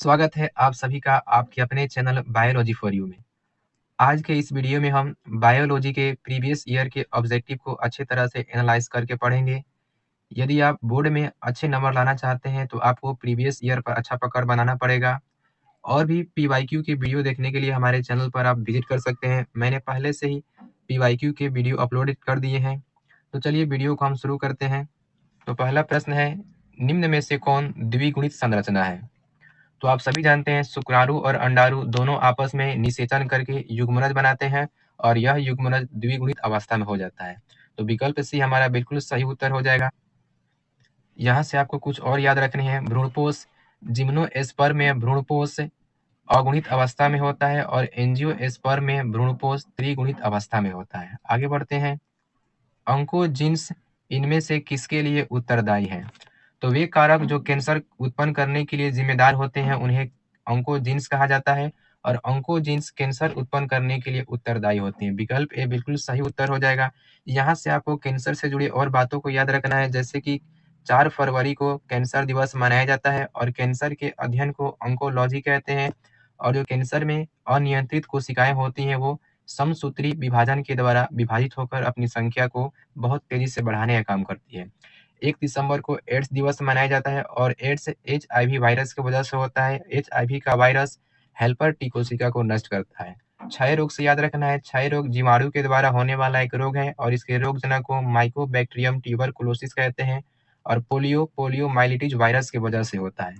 स्वागत है आप सभी का आपके अपने चैनल बायोलॉजी फॉर यू में। आज के इस वीडियो में हम बायोलॉजी के प्रीवियस ईयर के ऑब्जेक्टिव को अच्छे तरह से एनालाइज करके पढ़ेंगे। यदि आप बोर्ड में अच्छे नंबर लाना चाहते हैं तो आपको प्रीवियस ईयर पर अच्छा पकड़ बनाना पड़ेगा। और भी पीवाईक्यू की वीडियो देखने के लिए हमारे चैनल पर आप विजिट कर सकते हैं। मैंने पहले से ही पीवाईक्यू के वीडियो अपलोड कर दिए हैं। तो चलिए वीडियो को हम शुरू करते हैं। तो पहला प्रश्न है, निम्न में से कौन द्विगुणित संरचना है? तो आप सभी जानते हैं शुक्राणु और अंडाणु दोनों आपस में निषेचन करके युग्मनज बनाते हैं और यह युग्मनज द्विगुणित अवस्था में हो जाता है। तो विकल्प सी हमारा बिल्कुल सही उत्तर हो जाएगा। यहाँ से आपको कुछ और याद रखने हैं। भ्रूणपोष, जिम्नोस्पर्म में भ्रूणपोष अगुणित अवस्था में होता है और एंजियोस्पर्म में भ्रूणपोष त्रिगुणित अवस्था में होता है। आगे बढ़ते हैं। ऑन्कोजीन्स इनमें से किसके लिए उत्तरदायी है? तो वे कारक जो कैंसर उत्पन्न करने के लिए जिम्मेदार होते हैं उन्हें ऑन्कोजीन्स कहा जाता है और ऑन्कोजीन्स कैंसर उत्पन्न करने के लिए उत्तरदायी होते हैं। विकल्प ए बिल्कुल सही उत्तर हो जाएगा। यहाँ से आपको कैंसर से जुड़ी और बातों को याद रखना है, जैसे कि 4 फरवरी को कैंसर दिवस मनाया जाता है और कैंसर के अध्ययन को ऑन्कोलॉजी कहते हैं। और जो कैंसर में अनियंत्रित कोशिकाएं होती हैं वो समसूत्री विभाजन के द्वारा विभाजित होकर अपनी संख्या को बहुत तेजी से बढ़ाने का काम करती है। 1 दिसंबर को एड्स दिवस मनाया जाता है और एड्स HIV वायरस की वजह से होता है। HIV का वायरस हेल्पर टी कोशिका को नष्ट करता है। क्षय रोग से याद रखना है, क्षय रोग जीवाणु के द्वारा होने वाला एक रोग है और इसके रोगजनक को माइकोबैक्टीरियम ट्यूबरकुलोसिस कहते हैं और पोलियोमाइलिटिस वायरस की वजह से होता है।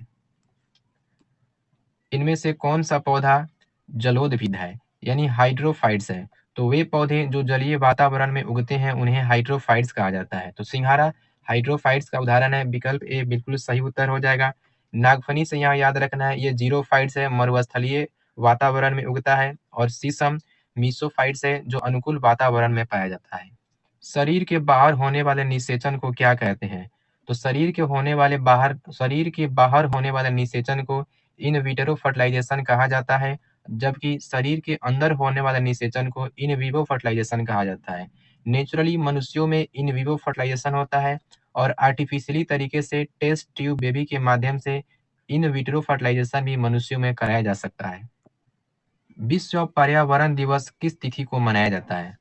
इनमें से कौन सा पौधा जलोदविद है यानी हाइड्रोफाइट्स है? तो वे पौधे जो जलीय वातावरण में उगते हैं उन्हें हाइड्रोफाइट्स कहा जाता है। तो सिंघाड़ा हाइड्रोफाइट्स का उदाहरण है। विकल्प ए बिल्कुल सही उत्तर हो जाएगा। नागफनी से यहाँ याद रखना है, ये जीरोफाइट्स है, मरुस्थलीय वातावरण में उगता है और शीशम मीसोफाइट्स है जो अनुकूल वातावरण में पाया जाता है। शरीर के बाहर होने वाले निषेचन को क्या कहते हैं? तो शरीर के बाहर होने वाले निषेचन को इन विट्रो फर्टिलाइजेशन कहा जाता है, जबकि शरीर के अंदर होने वाले निषेचन को इन विवो फर्टिलाइजेशन कहा जाता है। नेचुरली मनुष्यों में इन विवो फर्टिलाइजेशन होता है और आर्टिफिशियली तरीके से टेस्ट ट्यूब बेबी के माध्यम से इन विट्रो फर्टिलाइजेशन भी मनुष्यों में कराया जा सकता है। विश्व पर्यावरण दिवस किस तिथि को मनाया जाता है?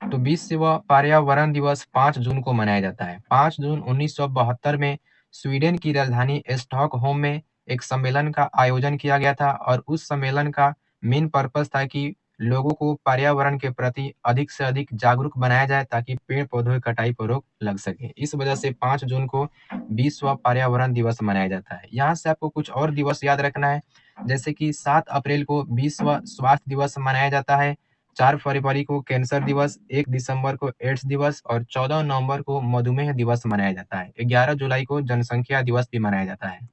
तो विश्व पर्यावरण दिवस 5 जून को मनाया जाता है। 5 जून 1972 में स्वीडन की राजधानी स्टॉकहोम में एक सम्मेलन का आयोजन किया गया था और उस सम्मेलन का मेन पर्पस था कि लोगों को पर्यावरण के प्रति अधिक से अधिक जागरूक बनाया जाए ताकि पेड़ पौधों की कटाई पर रोक लग सके। इस वजह से 5 जून को विश्व पर्यावरण दिवस मनाया जाता है। यहाँ से आपको कुछ और दिवस याद रखना है, जैसे कि 7 अप्रैल को विश्व स्वास्थ्य दिवस मनाया जाता है, 4 फरवरी को कैंसर दिवस, 1 दिसंबर को एड्स दिवस और 14 नवंबर को मधुमेह दिवस मनाया जाता है। 11 जुलाई को जनसंख्या दिवस भी मनाया जाता है।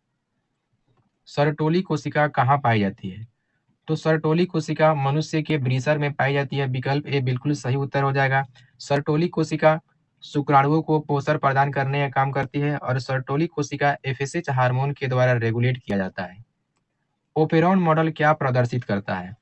सरटोली कोशिका कहाँ पाई जाती है? तो सरटोली कोशिका मनुष्य के ब्रीसर में पाई जाती है। विकल्प ए बिल्कुल सही उत्तर हो जाएगा। सरटोली कोशिका शुक्राणुओं को पोषण प्रदान करने का काम करती है और सरटोली कोशिका एफएसएच हार्मोन के द्वारा रेगुलेट किया जाता है। ओपेरॉन मॉडल क्या प्रदर्शित करता है?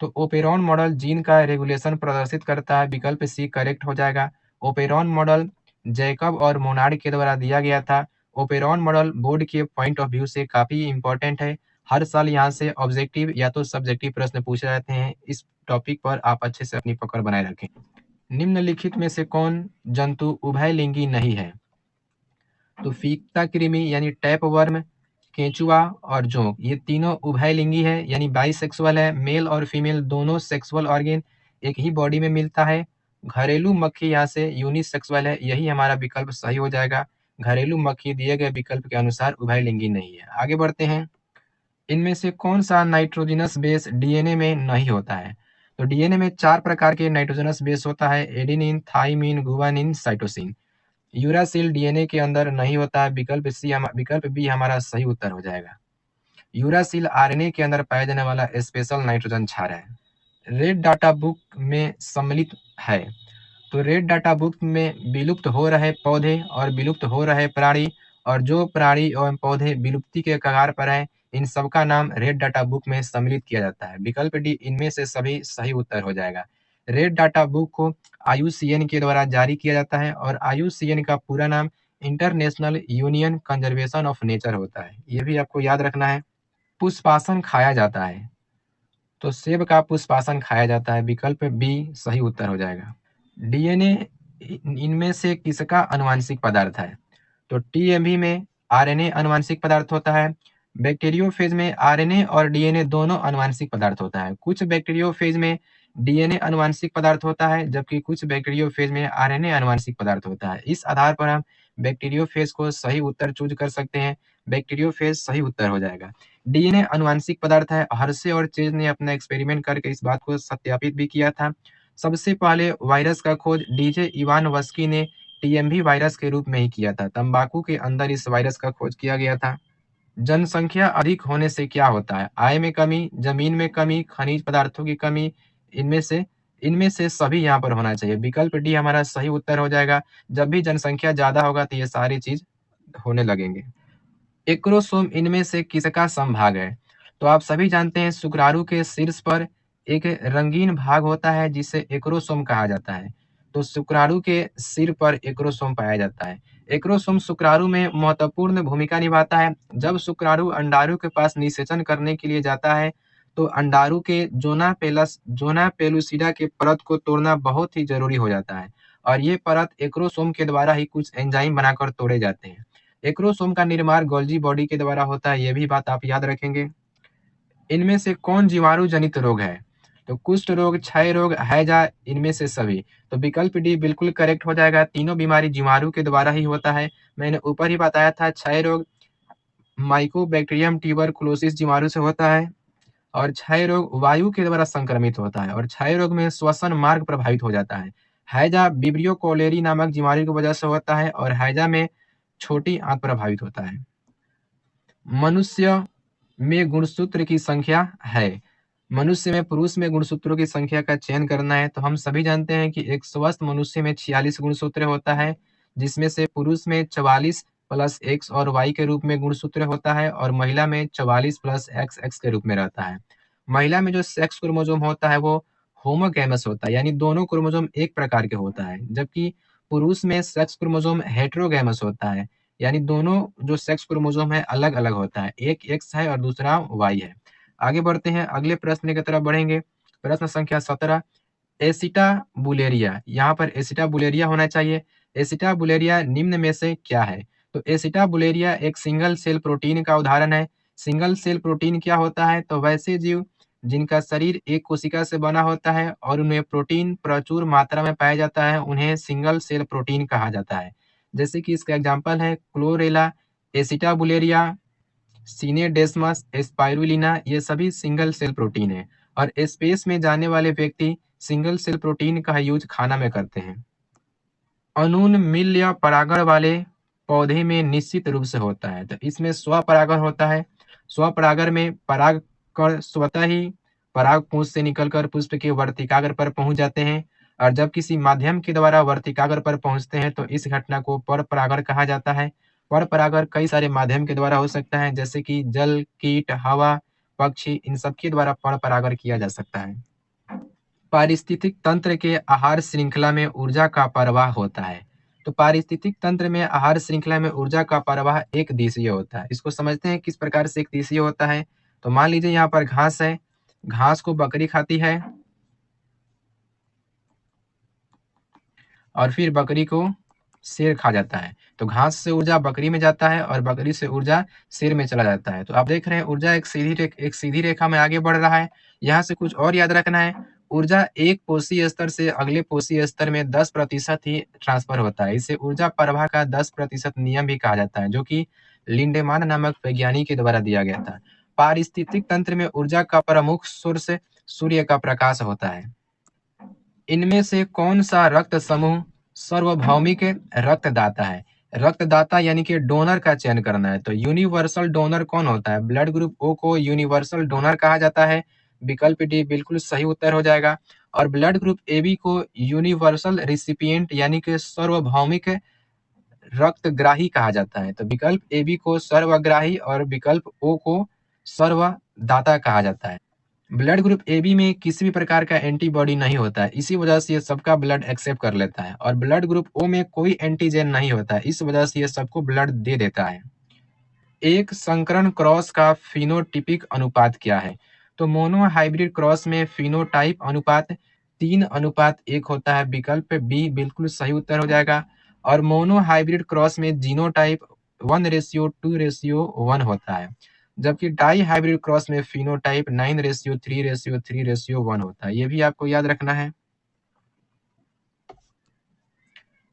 तो ओपेरॉन मॉडल जीन का रेगुलेशन प्रदर्शित करता है। विकल्प सी करेक्ट हो जाएगा। ओपेरॉन मॉडल जैकब और मोनार्ड के द्वारा दिया गया था। ओपेरॉन मॉडल बोर्ड के पॉइंट ऑफ व्यू से काफी इंपॉर्टेंट है। हर साल यहाँ से ऑब्जेक्टिव या तो सब्जेक्टिव प्रश्न पूछे जाते हैं। इस टॉपिक पर आप अच्छे से अपनी पकड़ बनाए रखें। निम्नलिखित में से कौन जंतु उभयलिंगी नहीं है? तो फीता कृमि यानी टैप वर्म, केंचुआ और जोंक, ये तीनों उभयलिंगी है यानी बाइसेक्सुअल है। मेल और फीमेल दोनों सेक्सुअल ऑर्गन एक ही बॉडी में मिलता है। घरेलू मक्खी यहाँ से यूनिसेक्सुअल है, यही हमारा विकल्प सही हो जाएगा। घरेलू मक्खी दिए गए विकल्प के अनुसार उभयलिंगी नहीं है। आगे बढ़ते हैं। इनमें से कौन सा नाइट्रोजनस बेस डीएनए में नहीं होता है? तो डीएनए में 4 प्रकार के नाइट्रोजनस बेस होता है, adenine, thymine, guanine, cytosine. Uracil DNA के अंदर नहीं होता है। विकल्प बी हमारा सही उत्तर हो जाएगा। यूरासिल आरएनए के अंदर पाया जाने वाला स्पेशल नाइट्रोजन क्षार है। रेड डाटा बुक में सम्मिलित है। तो रेड डाटा बुक में विलुप्त हो रहे पौधे और विलुप्त हो रहे प्राणी और जो प्राणी एवं पौधे विलुप्ति के कगार पर हैं, इन सबका नाम रेड डाटा बुक में सम्मिलित किया जाता है। विकल्प डी इनमें से सभी सही उत्तर हो जाएगा। रेड डाटा बुक को आईयूसीएन के द्वारा जारी किया जाता है और आईयूसीएन का पूरा नाम international union conservation of nature होता है। ये भी आपको याद रखना है। पुष्पासन खाया जाता है? तो सेब का पुष्पासन खाया जाता है, विकल्प बी सही उत्तर हो जाएगा। डीएनए इनमें से किसका आनुवंशिक पदार्थ है? तो टीएमवी में आरएनए आनुवंशिक पदार्थ होता है। बैक्टीरियोफेज में आरएनए और डीएनए दोनों आनुवंशिक पदार्थ होता है। कुछ बैक्टीरियोफेज में डीएनए आनुवंशिक पदार्थ होता है, जबकि कुछ बैक्टीरियोफेज में आरएनए आनुवंशिक पदार्थ होता है। इस आधार पर हम बैक्टीरियोफेज को सही उत्तर चूज कर सकते हैं। बैक्टीरियोफेज सही उत्तर हो जाएगा। डीएनए आनुवंशिक पदार्थ है। हर्शे और चेज ने अपना एक्सपेरिमेंट करके इस बात को सत्यापित भी किया था। सबसे पहले वायरस का खोज डीजे इवानोव्स्की ने टीएमवी वायरस के रूप में ही किया था। तंबाकू के अंदर इस वायरस का खोज किया गया था। जनसंख्या अधिक होने से क्या होता है? आय में कमी, जमीन में कमी, खनिज पदार्थों की कमी, इनमें से सभी यहाँ पर होना चाहिए। विकल्प डी हमारा सही उत्तर हो जाएगा। जब भी जनसंख्या ज्यादा होगा तो ये सारी चीज होने लगेंगे। एक्रोसोम इनमें से किसका समभाग है? तो आप सभी जानते हैं शुक्राणु के शीर्ष पर एक रंगीन भाग होता है जिसे एक्रोसोम कहा जाता है। तो शुक्राणु के सिर पर एक्रोसोम पाया जाता है। एक्रोसोम शुक्राणु में महत्वपूर्ण भूमिका निभाता है। जब शुक्राणु अंडाणु के पास निषेचन करने के लिए जाता है तो अंडाणु के जोना पेलुसिडा के परत को तोड़ना बहुत ही जरूरी हो जाता है और ये परत एक्रोसोम के द्वारा ही कुछ एंजाइम बनाकर तोड़े जाते हैं। एक्रोसोम का निर्माण गोल्जी बॉडी के द्वारा होता है, ये भी बात आप याद रखेंगे। इनमें से कौन जीवाणु जनित रोग है? तो कुष्ठ रोग, क्षय रोग, हैजा, इनमें से सभी। तो विकल्प डी बिल्कुल करेक्ट हो जाएगा। तीनों बीमारी जीवाणु के द्वारा ही होता है। मैंने ऊपर ही बताया था क्षय रोग माइकोबैक्टीरियम ट्यूबरकुलोसिस जीवाणु से होता है और क्षय रोग वायु के द्वारा संक्रमित होता है और क्षय रोग में श्वसन मार्ग प्रभावित हो जाता है। हैजा विब्रियो कोलेरी नामक बीमारी की वजह से होता है और हैजा में छोटी आंत प्रभावित होता है। मनुष्य में गुणसूत्र की संख्या है। मनुष्य में पुरुष में गुणसूत्रों की संख्या का चयन करना है तो हम सभी जानते हैं कि एक स्वस्थ मनुष्य में 46 गुणसूत्र होता है, जिसमें से पुरुष में 44 प्लस एक्स और वाई के रूप में गुणसूत्र होता है और महिला में 44 प्लस एक्स एक्स के रूप में रहता है। महिला में जो सेक्स क्रोमोसोम होता है वो होमोगैमस होता है, यानी दोनों क्रोमोसोम एक प्रकार के होता है, जबकि पुरुष में सेक्स क्रोमोसोम हेटेरोगैमस होता है, यानी दोनों जो सेक्स क्रोमोसोम है अलग अलग होता है, एक एक्स है और दूसरा वाई है। आगे बढ़ते हैं, अगले प्रश्न की तरफ बढ़ेंगे। प्रश्न संख्या 17, एसिटाबुलेरिया, यहाँ पर एसिटाबुलेरिया होना चाहिए। एसिटाबुलेरिया निम्न में से क्या है? तो एसिटाबुलेरिया एक सिंगल सेल प्रोटीन का उदाहरण है। सिंगल सेल प्रोटीन क्या होता है? तो वैसे जीव जिनका शरीर एक कोशिका से बना होता है और उनमें प्रोटीन प्रचुर मात्रा में पाया जाता है, उन्हें सिंगल सेल प्रोटीन कहा जाता है। जैसे कि इसका एग्जाम्पल है क्लोरेला, एसिटाबुलेरिया, सिनेडेस्मस, स्पाइरुलिना, ये सभी सिंगल सेल प्रोटीन है और स्पेस में जाने वाले व्यक्ति सिंगल सेल प्रोटीन का यूज खाना में करते हैं। अनुन्मील या परागण वाले पौधे में निश्चित रूप से होता है, तो इसमें स्वपरागण होता है। स्वपरागण में परागकण स्वतः ही पराग पुंज से निकलकर पुष्प के वर्तिकाग्र पर पहुंच जाते हैं और जब किसी माध्यम के द्वारा वर्तिकाग्र पर पहुंचते हैं तो इस घटना को परपरागण कहा जाता है। परपरागण कई सारे माध्यम के द्वारा हो सकता है, जैसे कि जल, कीट, हवा, पक्षी, इन सब के द्वारा परपरागण किया जा सकता है। पारिस्थितिक तंत्र के आहार श्रृंखला में ऊर्जा का प्रवाह होता है। तो पारिस्थितिक तंत्र में आहार श्रृंखला में ऊर्जा का प्रवाह एक दिशीय होता है। इसको समझते हैं किस प्रकार से एक दिशीय होता है। तो मान लीजिए यहाँ पर घास है, घास को बकरी खाती है और फिर बकरी को शेर खा जाता है। तो घास से ऊर्जा बकरी में जाता है और बकरी से ऊर्जा शेर में चला जाता है। तो आप देख रहे हैं ऊर्जा एक सीधी रेखा में आगे बढ़ रहा है। यहाँ से कुछ और याद रखना है, ऊर्जा एक कोशीय स्तर से अगले कोशीय स्तर में 10% ही ट्रांसफर होता है। इसे ऊर्जा प्रवाह का 10% नियम भी कहा जाता है, जो कि लिंडेमान नामक वैज्ञानिक के द्वारा दिया गया था। पारिस्थितिक तंत्र में ऊर्जा का प्रमुख सोर्स सूर्य का प्रकाश होता है। इनमें से कौन सा रक्त समूह सार्वभौमिक रक्तदाता है? रक्तदाता यानी कि डोनर का चयन करना है। तो यूनिवर्सल डोनर कौन होता है? ब्लड ग्रुप ओ को यूनिवर्सल डोनर कहा जाता है। विकल्प डी बिल्कुल सही उत्तर हो जाएगा। और ब्लड ग्रुप ए बी को यूनिवर्सल रिसिपिएंट यानी कि सार्वभौमिक रक्तग्राही कहा जाता है। तो विकल्प ए बी को सर्वग्राही और विकल्प ओ को सर्वदाता कहा जाता है। ब्लड ग्रुप ए बी में किसी भी प्रकार का एंटीबॉडी नहीं होता है, इसी वजह से ये सबका ब्लड एक्सेप्ट कर लेता है और ब्लड ग्रुप ओ में कोई एंटीजन नहीं होता है, इस वजह से ये सबको ब्लड दे देता है। एक संकरण क्रॉस का फिनोटिपिक अनुपात क्या है? तो मोनो हाइब्रिड क्रॉस में फिनोटाइप अनुपात 3:1 होता है। विकल्प बी बिल्कुल सही उत्तर हो जाएगा। और मोनो हाइब्रिड क्रॉस में जीनोटाइप 1:2:1 होता है। जबकि डाई हाइब्रिड क्रॉस में फिनोटाइप 9:3:3:1 होता है। ये भी आपको याद रखना है।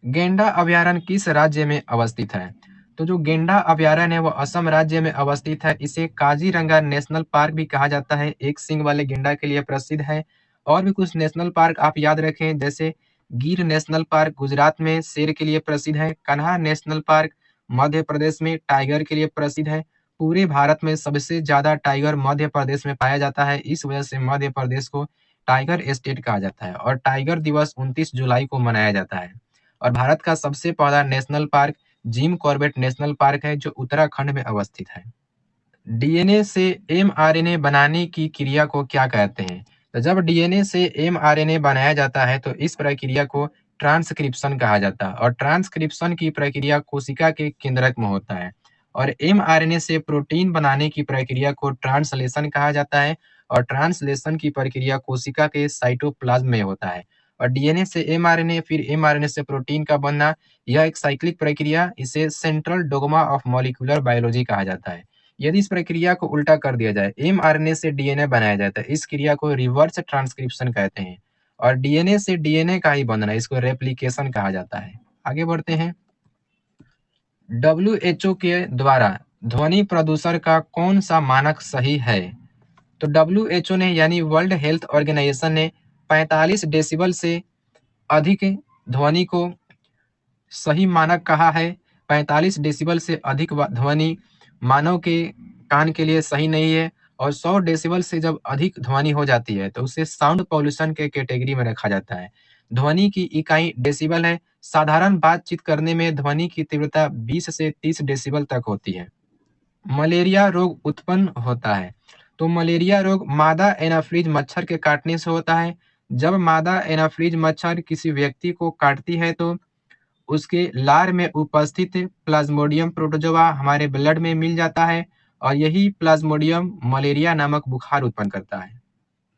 गेंडा अभयारण्य किस राज्य में अवस्थित है? तो जो गेंडा अभयारण्य है वो असम राज्य में अवस्थित है। इसे काजीरंगा नेशनल पार्क भी कहा जाता है। एक सींग वाले गेंडा के लिए प्रसिद्ध है। और भी कुछ नेशनल पार्क आप याद रखें, जैसे गिर नेशनल पार्क गुजरात में शेर के लिए प्रसिद्ध है। कन्हा नेशनल पार्क मध्य प्रदेश में टाइगर के लिए प्रसिद्ध है। पूरे भारत में सबसे ज्यादा टाइगर मध्य प्रदेश में पाया जाता है। इस वजह से मध्य प्रदेश को टाइगर स्टेट कहा जाता है। और टाइगर दिवस 29 जुलाई को मनाया जाता है। और भारत का सबसे पहला national park Jim Corbett national park है, जो उत्तराखंड में अवस्थित है। डीएनए से एमआरएनए बनाने की क्रिया को क्या कहते हैं? तो जब डीएनए से एमआरएनए बनाया जाता है तो इस प्रक्रिया को ट्रांसक्रिप्शन कहा जाता है। और ट्रांसक्रिप्शन की प्रक्रिया कोशिका के केंद्रक में होता है। और एमआरएनए से प्रोटीन बनाने की प्रक्रिया को ट्रांसलेशन कहा जाता है। और ट्रांसलेशन की प्रक्रिया कोशिका के साइटोप्लाज्म में होता है। और डीएनए से एमआरएनए, फिर एमआरएनए से प्रोटीन का बनना, यह एक साइक्लिक प्रक्रिया, इसे central dogma of molecular biology कहा जाता है। यदि इस प्रक्रिया को उल्टा कर दिया जाए, एमआरएनए से डीएनए बनाया जाता है, इस क्रिया को रिवर्स ट्रांसक्रिप्शन कहते हैं। और डीएनए से डीएनए का ही बनना, इसको रेप्लिकेशन कहा जाता है। आगे बढ़ते हैं। डब्ल्यूएचओ के द्वारा ध्वनि प्रदूषण का कौन सा मानक सही है? तो डब्ल्यूएचओ ने यानी वर्ल्ड हेल्थ ऑर्गेनाइजेशन ने 45 डेसिबल से अधिक ध्वनि को सही मानक कहा है। 45 डेसिबल से अधिक ध्वनि मानव के कान के लिए सही नहीं है। और 100 डेसिबल से जब अधिक ध्वनि हो जाती है तो उसे साउंड पॉल्यूशन के कैटेगरी में रखा जाता है। ध्वनि की इकाई डेसिबल है। साधारण बातचीत करने में ध्वनि की तीव्रता 20 से 30 डेसिबल तक होती है। मलेरिया रोग उत्पन्न होता है। तो मलेरिया रोग मादा एनाफ्रीज मच्छर के काटने से होता है। जब मादा एनाफ्रीज मच्छर किसी व्यक्ति को काटती है तो उसके लार में उपस्थित प्लाज्मोडियम प्रोटोजोआ हमारे ब्लड में मिल जाता है। और यही प्लाज्मोडियम मलेरिया नामक बुखार उत्पन्न करता है।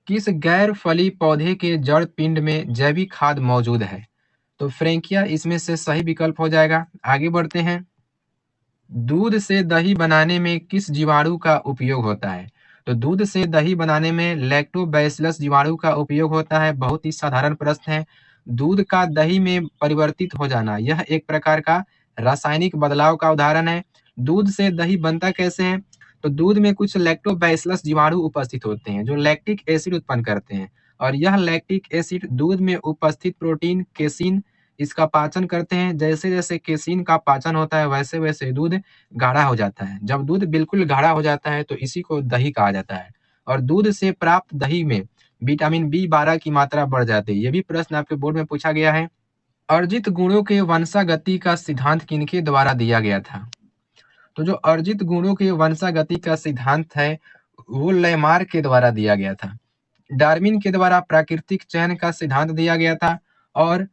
किस गैर फली पौधे के जड़ पिंड में जैविक खाद मौजूद है? तो फ्रेंकिया इसमें से सही विकल्प हो जाएगा। आगे बढ़ते हैं। दूध से दही बनाने में किस जीवाणु का उपयोग होता है? तो दूध से दही बनाने में लैक्टोबैसिलस जीवाणु का उपयोग होता है। बहुत ही साधारण प्रश्न है। दूध का दही में परिवर्तित हो जाना, यह एक प्रकार का रासायनिक बदलाव का उदाहरण है। दूध से दही बनता कैसे है? तो दूध में कुछ लैक्टोबैसिलस जीवाणु उपस्थित होते हैं जो लैक्टिक एसिड उत्पन्न करते हैं। और यह लैक्टिक एसिड दूध में उपस्थित प्रोटीन केसिन इसका पाचन करते हैं। जैसे जैसे केसिन का पाचन होता है वैसे वैसे दूध गाढ़ा हो जाता है। जब दूध बिल्कुल गाढ़ा हो जाता है तो इसी को दही कहा जाता है। और दूध से प्राप्त दही में विटामिन B12 की मात्रा बढ़ जाती है। ये भी प्रश्न आपके बोर्ड में पूछा गया है। अर्जित गुणों के वंशागति का सिद्धांत किनके द्वारा दिया गया था? तो जो अर्जित गुणों के वंशागति का सिद्धांत है वो लेमार्क के द्वारा दिया गया था। डार्विन के द्वारा प्राकृतिक चयन का सिद्धांत दिया गया था। और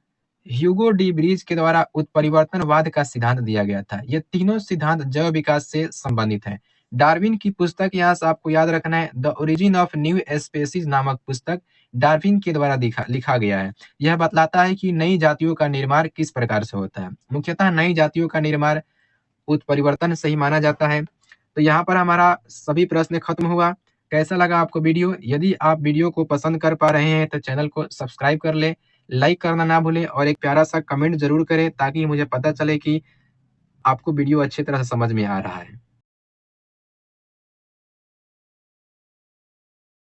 ह्यूगो डी ब्रीज के द्वारा उत्परिवर्तनवाद का सिद्धांत दिया गया था। ये तीनों सिद्धांत जैव विकास से संबंधित हैं। डार्विन की पुस्तक यहाँ से आपको याद रखना है, the origin of new species नामक पुस्तक डार्विन के द्वारा लिखा गया है। यह बतलाता है कि नई जातियों का निर्माण किस प्रकार से होता है। मुख्यतः नई जातियों का निर्माण उत्परिवर्तन से ही माना जाता है। तो यहाँ पर हमारा सभी प्रश्न खत्म हुआ। कैसा लगा आपको वीडियो? यदि आप वीडियो को पसंद कर पा रहे हैं तो चैनल को सब्सक्राइब कर ले, लाइक करना ना भूलें और एक प्यारा सा कमेंट जरूर करें ताकि मुझे पता चले कि आपको वीडियो अच्छी तरह से समझ में आ रहा है।